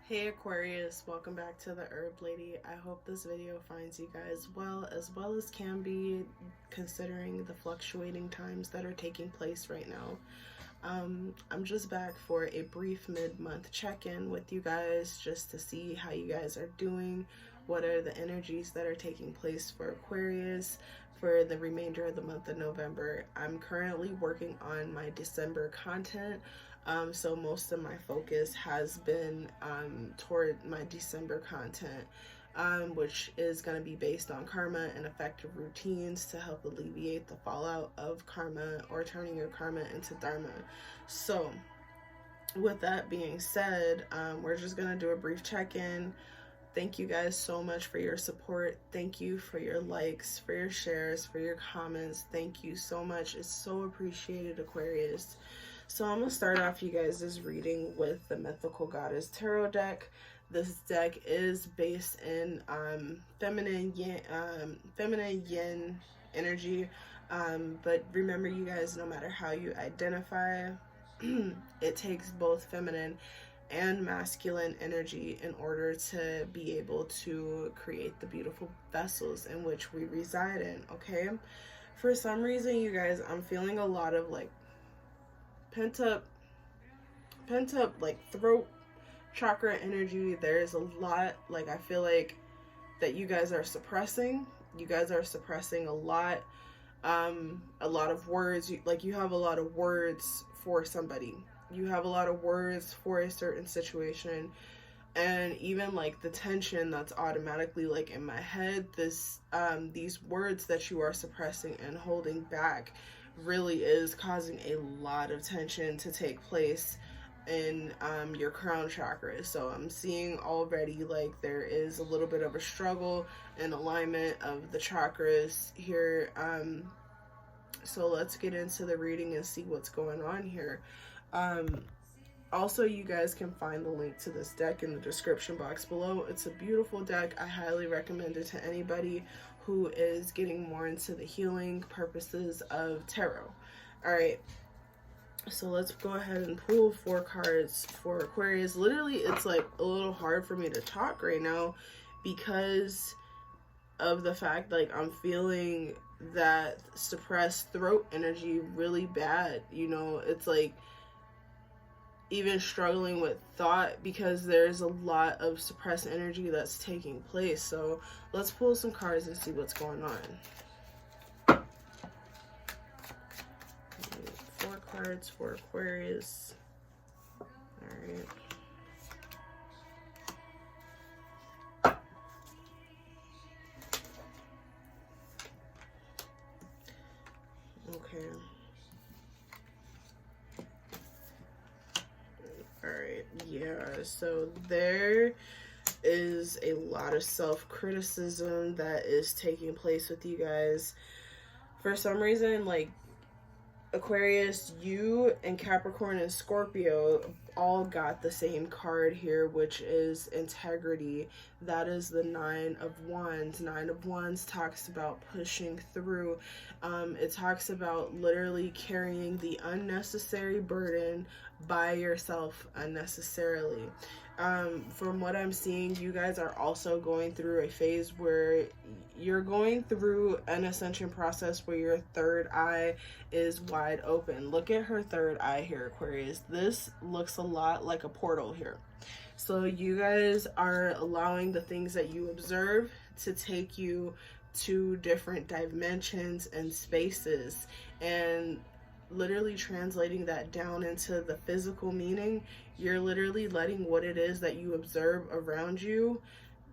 Hey Aquarius, welcome back to the Herb Lady. I hope this video finds you guys well as can be, considering the fluctuating times that are taking place right now. I'm just back for a brief mid-month check-in with you guys just to see how you guys are doing, what are the energies that are taking place for Aquarius for the remainder of the month of November. I'm currently working on my December content. So most of my focus has been toward my December content, which is going to be based on karma and effective routines to help alleviate the fallout of karma or turning your karma into dharma. So with that being said, we're just going to do a brief check-in. Thank you guys so much for your support. Thank you for your likes, for your shares, for your comments. Thank you so much. It's so appreciated, Aquarius. So I'm going to start off you guys' reading with the Mythical Goddess Tarot deck. This deck is based in feminine yin energy. But remember, you guys, no matter how you identify, it takes both feminine and masculine energy in order to be able to create the beautiful vessels in which we reside in, okay? For some reason, you guys, I'm feeling a lot of like pent up like throat chakra energy. There's a lot, like, I feel like that you guys are suppressing a lot of words. You have a lot of words for somebody, you have a lot of words for a certain situation, and even like the tension that's automatically like in my head, these words that you are suppressing and holding back really is causing a lot of tension to take place in your crown chakra. So I'm seeing already like there is a little bit of a struggle and alignment of the chakras here. So let's get into the reading and see what's going on here. Also, you guys can find the link to this deck in the description box below. It's a beautiful deck. I highly recommend it to anybody who is getting more into the healing purposes of tarot. Alright, so let's go ahead and pull 4 cards for Aquarius. Literally, it's like a little hard for me to talk right now because of the fact like I'm feeling that suppressed throat energy really bad. You know, it's like even struggling with thought because there's a lot of suppressed energy that's taking place. So let's pull some cards and see what's going on. 4 cards for Aquarius. All right. Okay. Alright, yeah, so there is a lot of self-criticism that is taking place with you guys. For some reason, like, Aquarius, you and Capricorn and Scorpio all got the same card here, which is integrity. That is the 9 of Wands. 9 of Wands talks about pushing through. It talks about literally carrying the unnecessary burden by yourself unnecessarily. From what I'm seeing, you guys are also going through a phase where you're going through an ascension process where your third eye is wide open. Look at her third eye here, Aquarius. This looks a lot like a portal here. So you guys are allowing the things that you observe to take you to different dimensions and spaces, and literally translating that down into the physical meaning. You're literally letting what it is that you observe around you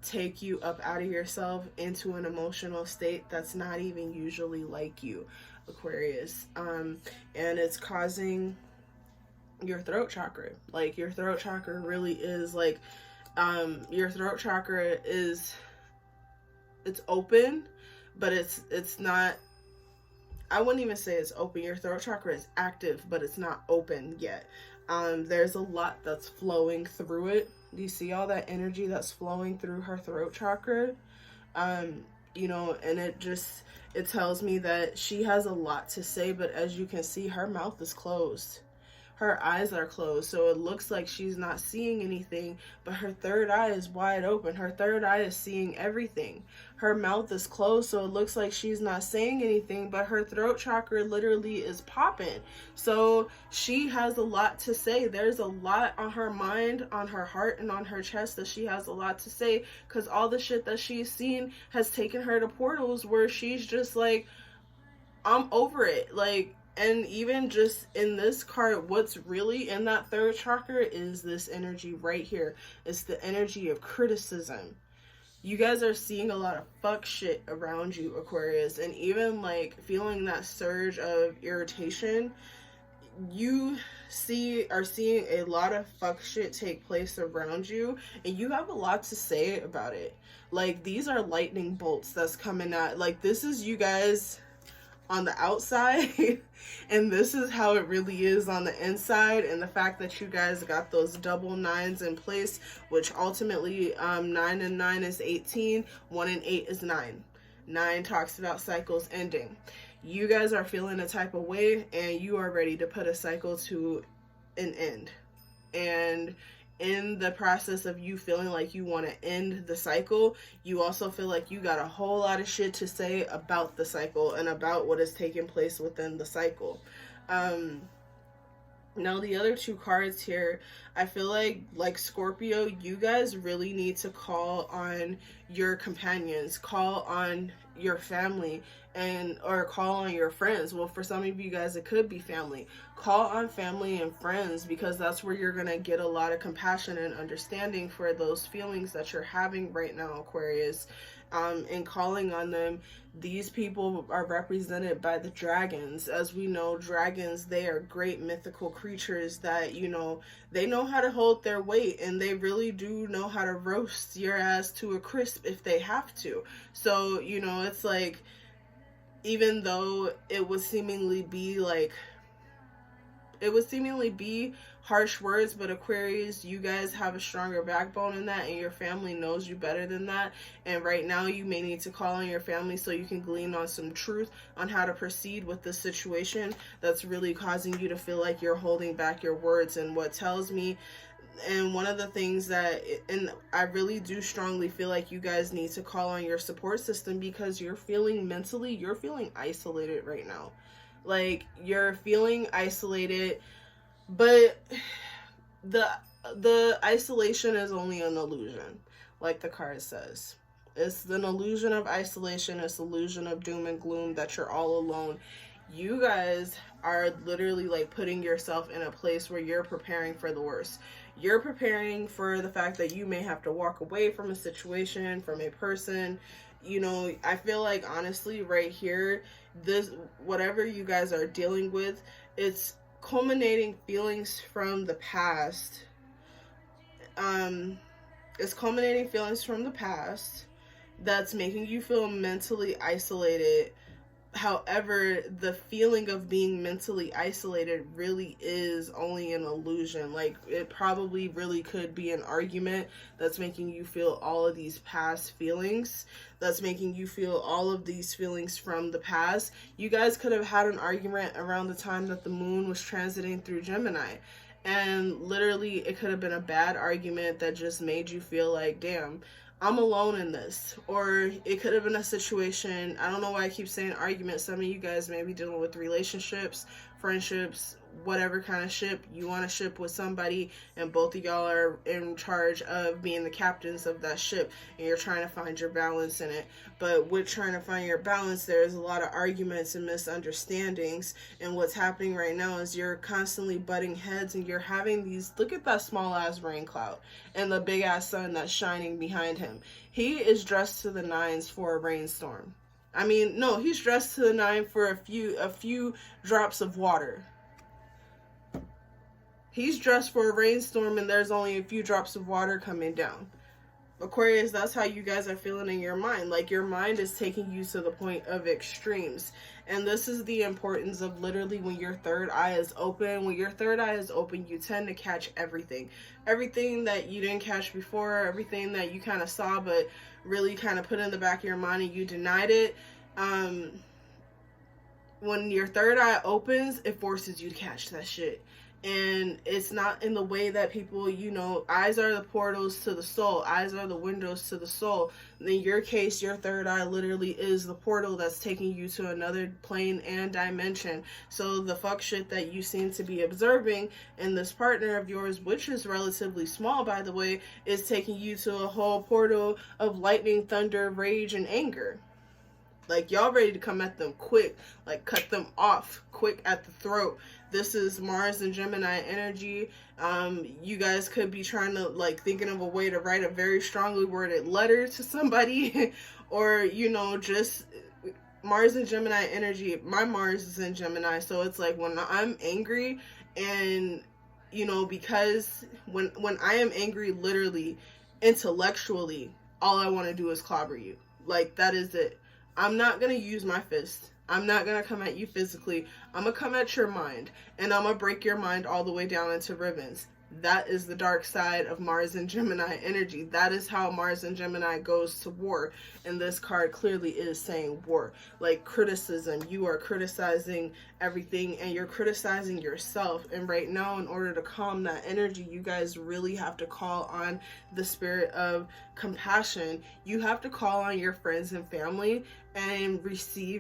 take you up out of yourself into an emotional state that's not even usually like you, Aquarius. And it's causing your throat chakra. Like, your throat chakra really is like, your throat chakra is, it's open, but it's not, I wouldn't even say it's open. Your throat chakra is active, but it's not open yet. There's a lot that's flowing through it. Do you see all that energy that's flowing through her throat chakra? You know, and it tells me that she has a lot to say, but as you can see, her mouth is closed. her eyes are closed, so it looks like she's not seeing anything, but her third eye is wide open. Her third eye is seeing everything. Her mouth is closed, so it looks like she's not saying anything, but her throat chakra literally is popping. So she has a lot to say. There's a lot on her mind, on her heart, and on her chest that she has a lot to say, because all the shit that she's seen has taken her to portals where she's just like, I'm over it. Like, and even just in this card, what's really in that third chakra is this energy right here. It's the energy of criticism. You guys are seeing a lot of fuck shit around you, Aquarius, and even like feeling that surge of irritation. You are seeing a lot of fuck shit take place around you, and you have a lot to say about it. Like, these are lightning bolts that's coming out. Like, this is you guys on the outside and this is how it really is on the inside. And the fact that you guys got those double nines in place, which ultimately 9 and 9 is 18, 1 and 8 is 9. 9 talks about cycles ending. You guys are feeling a type of way, and you are ready to put a cycle to an end. And in the process of you feeling like you want to end the cycle, you also feel like you got a whole lot of shit to say about the cycle and about what is taking place within the cycle. Now the other two cards here, I feel like Scorpio, you guys really need to call on your companions, call on your family, or call on your friends. Well, for some of you guys, it could be family. Call on family and friends, because that's where you're going to get a lot of compassion and understanding for those feelings that you're having right now, Aquarius. And calling on them, these people are represented by the dragons. As we know, dragons, they are great mythical creatures that, you know, they know how to hold their weight, and they really do know how to roast your ass to a crisp if they have to. So, you know, it's like, even though it would seemingly be harsh words, but Aquarius, you guys have a stronger backbone in that, and your family knows you better than that. And right now you may need to call on your family so you can glean on some truth on how to proceed with this situation that's really causing you to feel like you're holding back your words. And what tells me, and one of the things that, and I really do strongly feel like you guys need to call on your support system, because you're feeling isolated right now. Like, you're feeling isolated, but the isolation is only an illusion, like the card says. It's an illusion of isolation. It's an illusion of doom and gloom, that you're all alone. You guys are literally like putting yourself in a place where you're preparing for the worst. You're preparing for the fact that you may have to walk away from a situation, from a person. You know, I feel like, honestly, right here, this, whatever you guys are dealing with, it's culminating feelings from the past. It's culminating feelings from the past that's making you feel mentally isolated. However, the feeling of being mentally isolated really is only an illusion. Like, it probably really could be an argument that's making you feel all of these past feelings, that's making you feel all of these feelings from the past. You guys could have had an argument around the time that the moon was transiting through Gemini. And literally, it could have been a bad argument that just made you feel like, damn, I'm alone in this. Or it could have been a situation, I don't know why I keep saying argument. Some of you guys may be dealing with relationships, friendships, whatever kind of ship. You want to ship with somebody, and both of y'all are in charge of being the captains of that ship, and you're trying to find your balance in it. But with trying to find your balance, there's a lot of arguments and misunderstandings, and what's happening right now is you're constantly butting heads, and you're having these, look at that small ass rain cloud and the big ass sun that's shining behind him. He is dressed to the nines for a rainstorm. I mean, no, he's dressed to the nine for a few drops of water. He's dressed for a rainstorm, and there's only a few drops of water coming down. Aquarius, that's how you guys are feeling in your mind. Like, your mind is taking you to the point of extremes. And this is the importance of literally when your third eye is open. When your third eye is open, you tend to catch everything. Everything that you didn't catch before, everything that you kind of saw but really kind of put in the back of your mind and you denied it. When your third eye opens, it forces you to catch that shit. And it's not in the way that people, you know, eyes are the portals to the soul, eyes are the windows to the soul. In your case, your third eye literally is the portal that's taking you to another plane and dimension. So the fuck shit that you seem to be observing in this partner of yours, which is relatively small by the way, is taking you to a whole portal of lightning, thunder, rage, and anger. Like, y'all ready to come at them quick, like cut them off quick at the throat. This is Mars and Gemini energy. You guys could be trying to, like, thinking of a way to write a very strongly worded letter to somebody or, you know, just Mars and Gemini energy. My Mars is in Gemini, so it's like when I'm angry and, you know, because when I am angry, literally, intellectually, all I want to do is clobber you. Like, that is it. I'm not going to use my fist. I'm not going to come at you physically. I'm going to come at your mind. And I'm going to break your mind all the way down into ribbons. That is the dark side of Mars and Gemini energy. That is how Mars and Gemini goes to war. And this card clearly is saying war. Like criticism. You are criticizing everything and you're criticizing yourself. And right now, in order to calm that energy, you guys really have to call on the spirit of compassion. You have to call on your friends and family and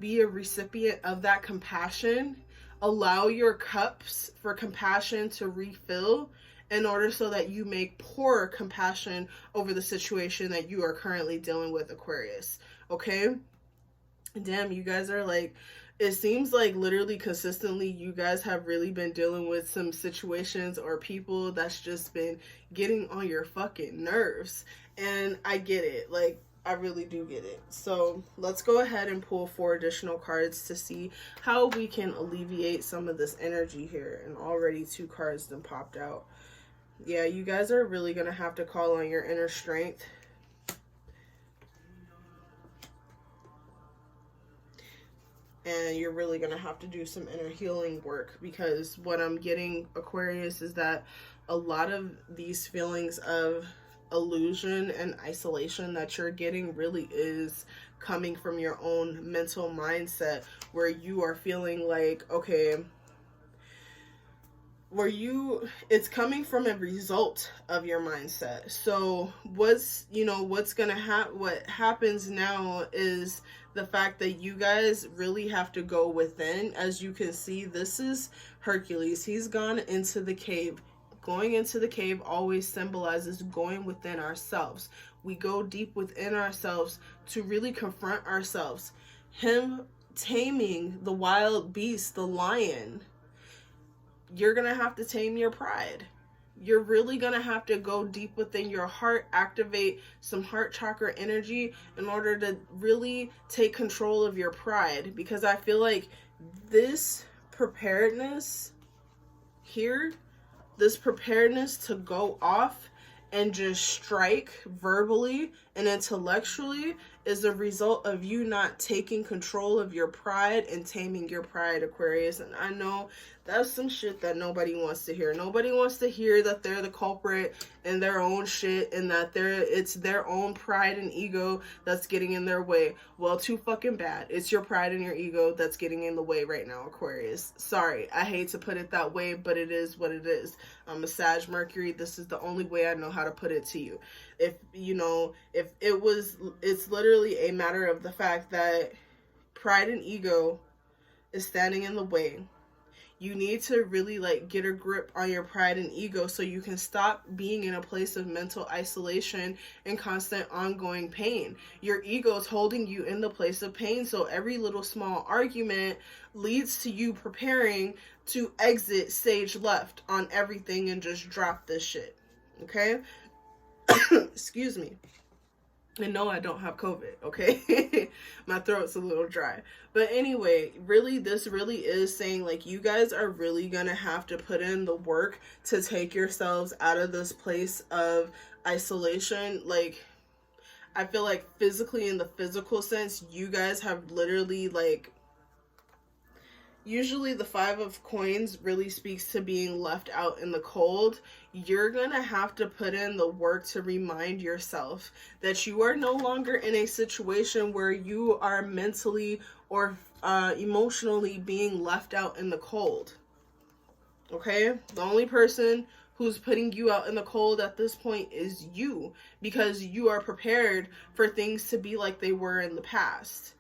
be a recipient of that compassion. Allow your cups for compassion to refill in order so that you may pour compassion over the situation that you are currently dealing with, Aquarius. Okay? Damn, you guys are like, it seems like literally consistently you guys have really been dealing with some situations or people that's just been getting on your fucking nerves. And I get it. Like, I really do get it. So let's go ahead and pull 4 additional cards to see how we can alleviate some of this energy here. And already 2 cards then popped out. Yeah, you guys are really going to have to call on your inner strength. And you're really going to have to do some inner healing work, because what I'm getting, Aquarius, is that a lot of these feelings of illusion and isolation that you're getting really is coming from your own mental mindset, where you are feeling like, okay, it's coming from a result of your mindset. So what happens now is the fact that you guys really have to go within. As you can see, this is Hercules. He's gone into the cave. Going into the cave always symbolizes going within ourselves. We go deep within ourselves to really confront ourselves. Him taming the wild beast, the lion, you're going to have to tame your pride. You're really going to have to go deep within your heart, activate some heart chakra energy in order to really take control of your pride. Because I feel like this preparedness here, this preparedness to go off and just strike verbally and intellectually, is a result of you not taking control of your pride and taming your pride, Aquarius. And I know that's some shit that nobody wants to hear. Nobody wants to hear that they're the culprit in their own shit and that it's their own pride and ego that's getting in their way. Well, too fucking bad. It's your pride and your ego that's getting in the way right now, Aquarius. Sorry, I hate to put it that way, but it is what it is. I'm a Sag Mercury. This is the only way I know how to put it to you. It's literally a matter of the fact that pride and ego is standing in the way. You need to really get a grip on your pride and ego so you can stop being in a place of mental isolation and constant ongoing pain. Your ego is holding you in the place of pain, so every little small argument leads to you preparing to exit stage left on everything and just drop this shit. Okay? Excuse me. And no, I don't have COVID, okay? My throat's a little dry. But anyway, this really is saying, you guys are really gonna have to put in the work to take yourselves out of this place of isolation. I feel like physically, in the physical sense, you guys have literally, usually the 5 of coins really speaks to being left out in the cold. You're going to have to put in the work to remind yourself that you are no longer in a situation where you are mentally or emotionally being left out in the cold. Okay? The only person who's putting you out in the cold at this point is you, because you are prepared for things to be like they were in the past.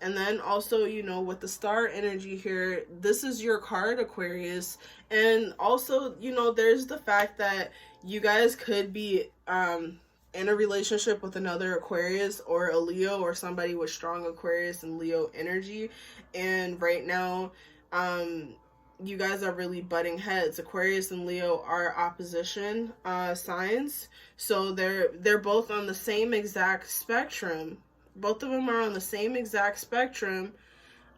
And then also, you know, with the star energy here, this is your card, Aquarius. And also, you know, there's the fact that you guys could be in a relationship with another Aquarius or a Leo, or somebody with strong Aquarius and Leo energy. And right now, you guys are really butting heads. Aquarius and Leo are opposition signs. So they're both on the same exact spectrum. Both of them are on the same exact spectrum,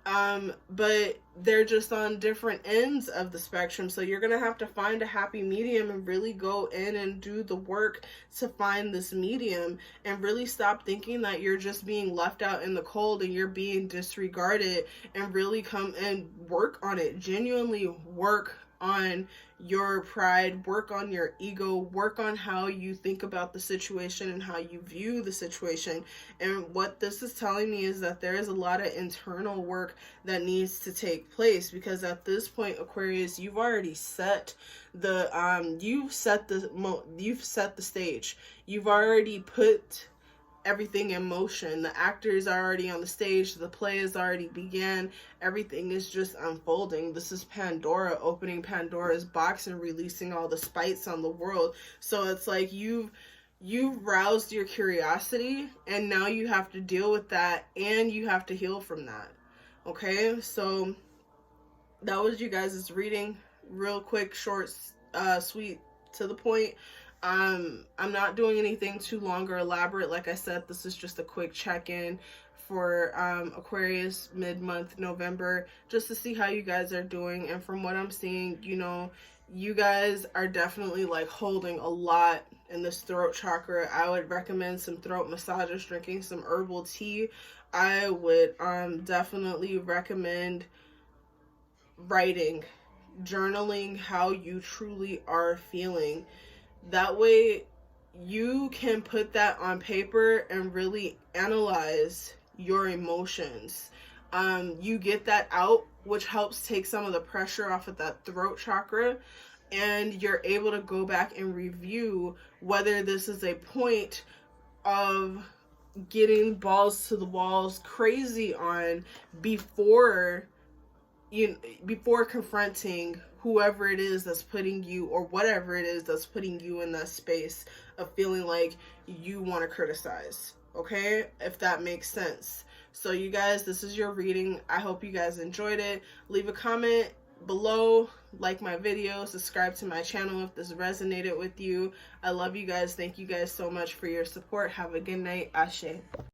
but they're just on different ends of the spectrum. So you're going to have to find a happy medium and really go in and do the work to find this medium, and really stop thinking that you're just being left out in the cold and you're being disregarded, and really come and work on it. Genuinely work on your pride, work on your ego, work on how you think about the situation and how you view the situation. And what this is telling me is that there is a lot of internal work that needs to take place, because at this point, Aquarius, you've already set the you've set the stage. You've already put everything in motion. The actors are already on the stage, the play has already began, everything is just unfolding. This is Pandora opening Pandora's box and releasing all the spites on the world. So it's like you've roused your curiosity, and now you have to deal with that, and you have to heal from that. Okay, so that was you guys' reading. Real quick, short, sweet, to the point. I'm not doing anything too long or elaborate. Like I said, this is just a quick check-in for Aquarius mid-month November, just to see how you guys are doing. And from what I'm seeing, you know, you guys are definitely like holding a lot in this throat chakra. I would recommend some throat massages, drinking some herbal tea. I would definitely recommend writing, journaling how you truly are feeling. That way you can put that on paper and really analyze your emotions. You get that out, which helps take some of the pressure off of that throat chakra, and you're able to go back and review whether this is a point of getting balls to the walls crazy on before confronting whoever it is that's putting you, or whatever it is that's putting you in that space of feeling like you want to criticize. Okay, if that makes sense. So you guys, this is your reading. I hope you guys enjoyed it. Leave a comment below, like my video, subscribe to my channel if this resonated with you. I love you guys. Thank you guys so much for your support. Have a good night. Ashe.